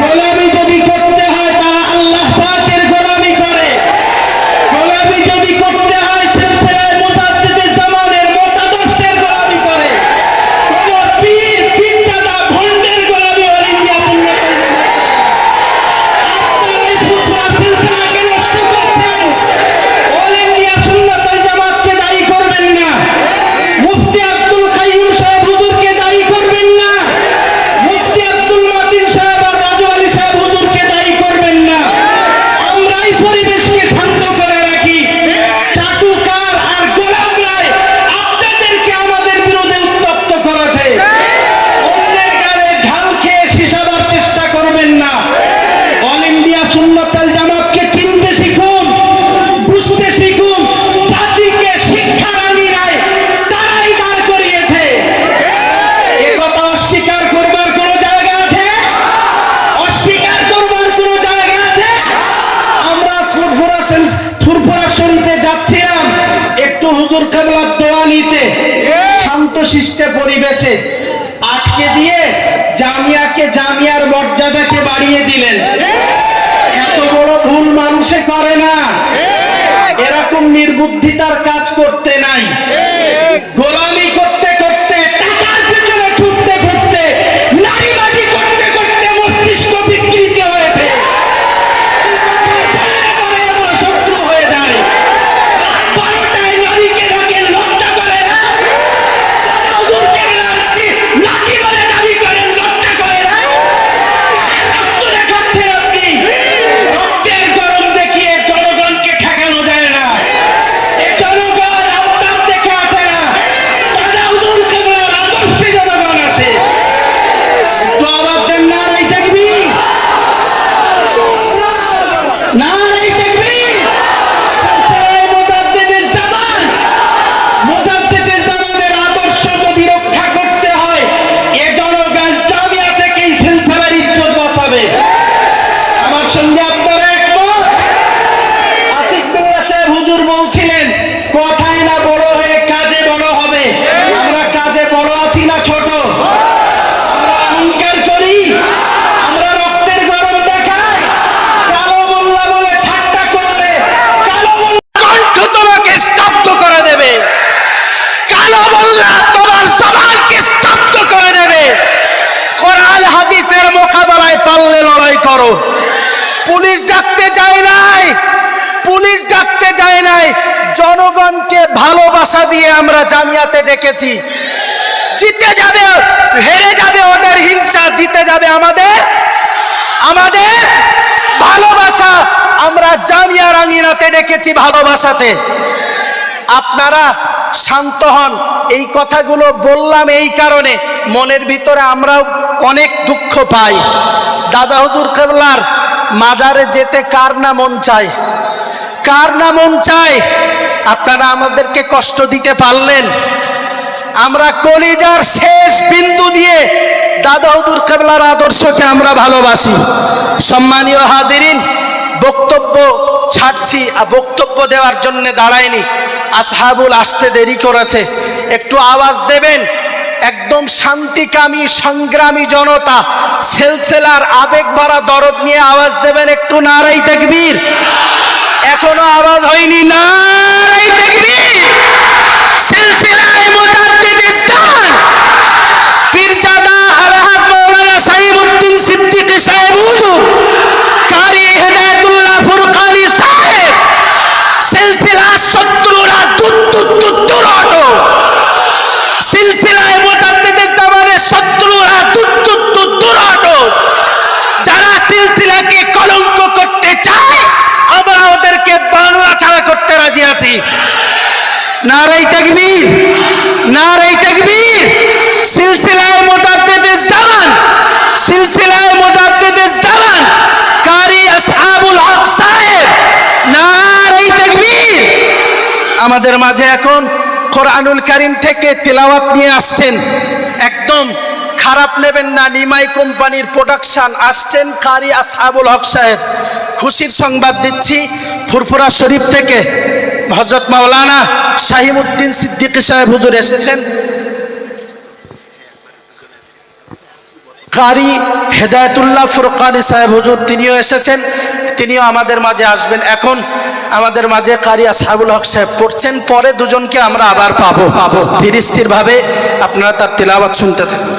গোলামি যদি করতে হয় তারা আল্লাহ পাকের গোলামি করে। গোলামি যদি করতে হয় সিলসিলায়ে মুজাদ্দিদে জামানের মতাদর্শের গোলামি করে। কোন পীর পীরজাদা ভণ্ডের গোলামি অল ইন্ডিয়া সুন্নাত ওয়াল জামাত। আপনারা এই ফুরফুরা সিলসিলাকে নষ্ট করছেন, অল ইন্ডিয়া সুন্নাত ওয়াল জামাতকে দায়ী করবেন না। মুফতি আব্দুল কাইয়ুম সাহেব হুজুরকে দায়ী করবেন না। মুফতি আব্দুল মাতিন সাহেব আর রাজু আলী সাহেব হুজুরকে দায়ী করবেন না। আমরা এই পরিবেশকে শান্ত করে রাখি। চাটুকার আর গোলামরাই আপনাদেরকে আমাদের বিরুদ্ধে উত্তপ্ত করেছে। অন্যের গায়ে ঝাল খেয়ে শিশাবার চেষ্টা করবেন না। অল ইন্ডিয়া সুন্নাত ওয়াল জামাতকে চিনতে শিখুন, বুঝতে শিখুন। জাতিকে শিক্ষার আঙিনায় তারাই দাঁড় করিয়েছে। এ কথা অস্বীকার করবার কোন জায়গা আছে? অস্বীকার করবার কোন জায়গা আছে? আমরা ফুরফুরা শরীফে যাচ্ছিলাম একটু হুজুর কেবলার দোয়া নিতে, শান্তশিষ্ট পরিবেশে আটকে দিয়ে জামিয়াকে, জামিয়ার মর্যাদাকে বাড়িয়ে দিলেন। এত বড় ভুল মানুষে করে না। এরকম নির্বুদ্ধিতার কাজ করতে নাই। গোলামি করতে করতে, টাকার পিছনে ছুটতে ছুটতে, নারীবাজি করতে করতে মস্তিষ্ক বিকৃত হয়েছে। শত্রু হয়ে যায়। রাত 12টায় নারীকে ডাকে, লজ্জা করে না? হুজুরকে নাকি বলে দাবি করেন, লজ্জা করে না? রক্ত দেখাচ্ছেন আপনি। রক্তের গরম দেখিয়ে জনগণকে ঠেকানো যায় না। এই জনগণ আপনার দেখে আসে না, তারা হুজুর কেবলার আদর্শে জনগণ আসে। একটু আওয়াজ দেন, নারাই তাকবীর, নারাই তাকবীর। সিলসিলায়ে মুজাদ্দিদে জামান, মুজাদ্দিদে জামানের আদর্শ যদি রক্ষা করতে হয়, এ জনগণ জামিয়া থেকে এই সিলসিলার ইজ্জত বাঁচাবে। আমার সঙ্গে আপনারা একমত? আশিক বিল্লাহ সাহেব হুজুর বলছিলেন, কথায় না বড় হয়ে কাজে বড় হবে। আমরা কাজে বড় আছি না ছোট? আমরা অহংকার করি? আমরা রক্তের গরম দেখাই? কালো মোল্লা বলে ঠাট্টা করলে কালো মোল্লা কণ্ঠ তোমাকে স্তব্ধ করে দেবে। কালো মোল্লা তোমার জবানকে স্তব্ধ করে দেবে। কোরআন হাদিসের মোকাবেলায় পারলে লড়াই করো। পুলিশ ডাকতে যায় নাই, পুলিশ ডাকতে যায় নাই। জনগণকে ভালোবাসা দিয়ে আমরা জামিয়াতে ডেকেছি। জিতে যাবে, হেরে যাবে ওদের হিংসা, জিতে যাবে আমাদের আমাদের ভালোবাসা। আমরা জামিয়ার আঙিনাতে ডেকেছি ভালোবাসাতে। আপনারা শান্ত হন। এই কথাগুলো বললাম এই কারণে, মনের ভিতরে আমরাও অনেক দুঃখ পাই। দাদা হুজুর কেবলার মাজারে যেতে কার না মন চায়? কার না মন চায়? আপনারা আমাদেরকে কষ্ট দিতে পারলেন। আমরা কলিজার শেষ বিন্দু দিয়ে দাদা হুজুর কেবলার আদর্শকে আমরা ভালোবাসি। সম্মানীয় হাজিরিন, বক্তব্য ছাড়ছি, বক্তব্য দেওয়ার জন্য দাঁড়ায়নি। আসহাবুল আসতে দেরি করেছে, একটু আওয়াজ দেবেন। একদম শান্তিকামী সংগ্রামী জনতা, সিলসিলার আবেগ ভরা দরদ নিয়ে আওয়াজ দেবেন একটু। নারাই তাকবীর। এখনো আওয়াজ হয়নি। নারাই তাকবীর। সিলসিলায়ে মুজাদ্দিদে জামান পীরজাদা আলহাজ মাওলানা সাইমুদ্দিন সিদ্দিকী সাহেব হুজুর, কারি হেদায়েতুল্লাহ ফুরকানি সাহেব, সিলসিলার শত্রুরা দূর হটো। সিলসিলায়ে মুজাদ্দিদে জামানের শত্রুরা দূর হটো। যারা সিলসিলাকে কলঙ্ক করতে চায়, আমরা ওদেরকে বাংলা ছাড়া করতে রাজি আছি। নারাই তাকবীর, নারাই তাকবীর। সিলসিলায়ে মুজাদ্দিদে জামান, সিলসিলায়ে মুজাদ্দিদে জামান কারি আসহাবুল হক সাহেব, নারাই তাকবীর। আমাদের মাঝে এখন কোরআনুল কারীম থেকে তেলাওয়াত নিয়ে আসছেন। একদম খারাপ নেবেন না, নিমাই কোম্পানির প্রোডাকশন আসছেন কারি আসহাবুল হক সাহেব। খুশির সংবাদ দিচ্ছি, ফুরফুরা শরীফ থেকে হযরত মাওলানা শাহিমুদ্দিন সিদ্দিকী সাহেব হুজুর এসেছেন। কারি হেদায়েতুল্লাহ ফুরকানি সাহেব হুজুর তিনিও এসেছেন, তিনিও আমাদের মাঝে আসবেন। এখন আমাদের মাঝে কারি আসহাবুল হক সাহেব পড়ছেন, পরে দুজনকে আমরা আবার পাবো ধীর স্থির ভাবে আপনারা তার তিলাওয়াত শুনতে থাকুন।